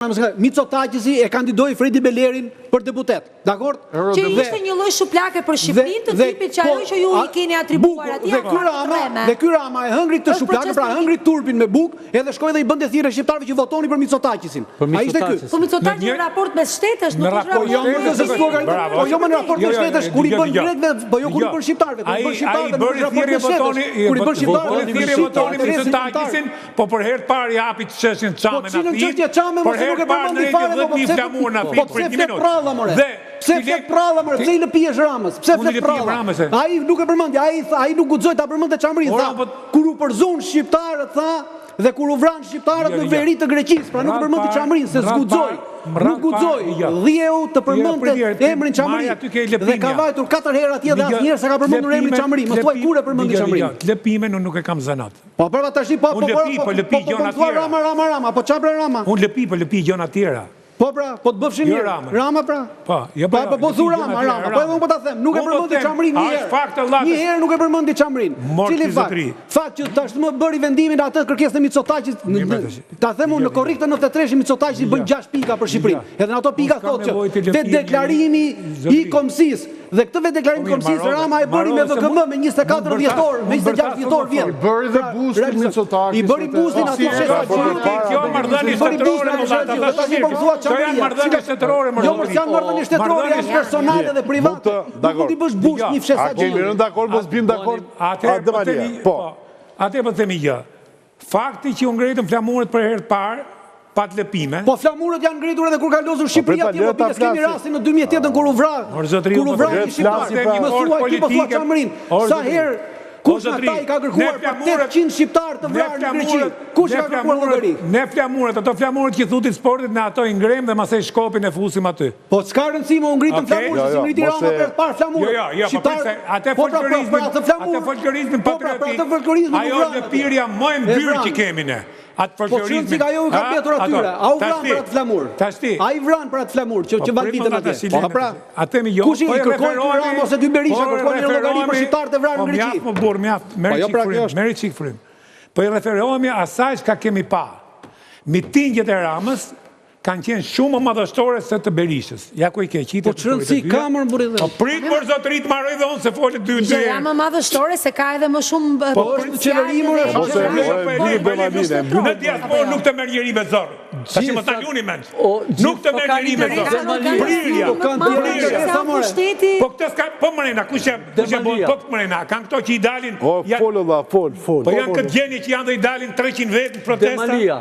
Mitsotakisi e kandidoi Fredi Belerin për deputet, dakord? Që ishte një lloj shuplake për Shqipërinë të tipit që ajo që ju i keni atribuar atij. Dhe ky Rama e hëngri këtë shuplake, pra hëngri turpin me bukë, edhe shkoi dhe i bën thirrje shqiptarëve që votoni për Mitsotakisin. Ai ishte ky. Po Mitsotaki në raport me shtetesh, nuk është raport. Po jo në raport me shtetesh, kur i bën grekëve, po jo kur i bën shqiptarëve. Ai bëri thirrje votoni, kur i bën shqiptarëve thirrje votoni Mitsotakisin, po për herë të parë i hapi çështjen çamën aty. Nuk e përmendi fare, po pse flet pralla more? Pse flet pralla more? Pse i lëpihesh Ramës? Pse flet pralla? Ai nuk e përmendi, ai nuk guxoi ta përmendë Çamrin, tha. Kur u përzon shqiptarët, tha, dhe kur u vran shqiptarët në veri të Greqisë, pra nuk e përmendi Çamrin se zguxoi. Nuk guxoi. Dhieu të përmendte emrin Çamrin. Dhe ka vajtur 4 herë atje dhe asnjëherë s'ka përmendur emrin Çamrin. Më thuaj kur e përmendi Çamrin. Lëpimin unë nuk e kam zanat. Po për tash po lëpi gjona tjera. Rama, po çfarë Rama? Unë lëpi gjona tjera. Po pra, po të bëfshin mirë. Rama pra. Po, jo po thu Rama. Po edhe unë po ta them, nuk e përmendi Çamrin një herë. Një herë nuk e përmendi Çamrin. Cili fakt? Fakt që tashmë bëri vendimin atë kërkesën e Mitsotakis. Ta them unë në korriktën 93 Mitsotakis bën 6 pika për Shqipërinë. Edhe në ato pika thotë që vetë deklarimi i Komsisë dhe këtë vetë deklarim të Komsisë Rama e bëri me VKM me 24 dhjetor, me 26 dhjetor vjen. Bëri dhe bustin Mitsotakis. I bëri bustin aty Kjo marrëdhënie shtetërore më ata. Janë marrëdhënie shtetërore më. Jo, mos janë marrëdhënie shtetërore, janë personale dhe private. Nuk i bësh bus një fshesa gjë. Kemi rënë dakord, mos bim dakord. Po. Atë po themi gjë. Fakti që u ngritën flamurët për herë të parë, pa të lëpime. Po flamurët janë ngritur edhe kur ka lozur Shqipëria atje, po bile kemi rastin në 2008 kur u vra. Kur u vra shqiptarët, më thuaj ti po thua Çamrin. Sa herë kush ata i ka kërkuar për 800 shqiptar të vrarë në Greqi? Kush ka kërkuar llogari? Ne flamurët, ato flamurët që thutit sportit në ato i ngrem dhe masaj shkopin e fusim aty. Po s'ka rëndësi më u ngritën flamurët, si ngriti Rama për të parë flamurët. Jo, atë folklorizmin patriotik. Ajo lëpirja më e mbyrë që kemi ne. Atë folklorizmin. Po çfarë ajo ka bjetur atyre? Au vran për atë flamur. Ai vran për atë flamur që van vitën atje. Po pra, atë mi jo. Kush i kërkoi Rama ose dy Berisha kërkojnë llogari për shqiptarët e vrarë në Greqi? Mjaft më burr, mjaft. Merri çik frym. Po i referohemi asaj çka kemi pa. Mitingjet e Ramës kanë qenë shumë më madhështore se të Berishës. Ja ku i ke qitë. Po çrëndsi kamër burrë. Po prit për zotërit marrë dhe unë se folë 2 herë. Ja më madhështore se ka edhe më shumë. Po qeverimore. Në diasporë nuk të merr njëri me zor. Tash më ta luni mend. Nuk të merr njëri me zor. Prirja. Po këtë ska po mrena kush po mrena kanë këto që i dalin. Po janë këtë gjeni që janë dhe i dalin 300 vet në protesta.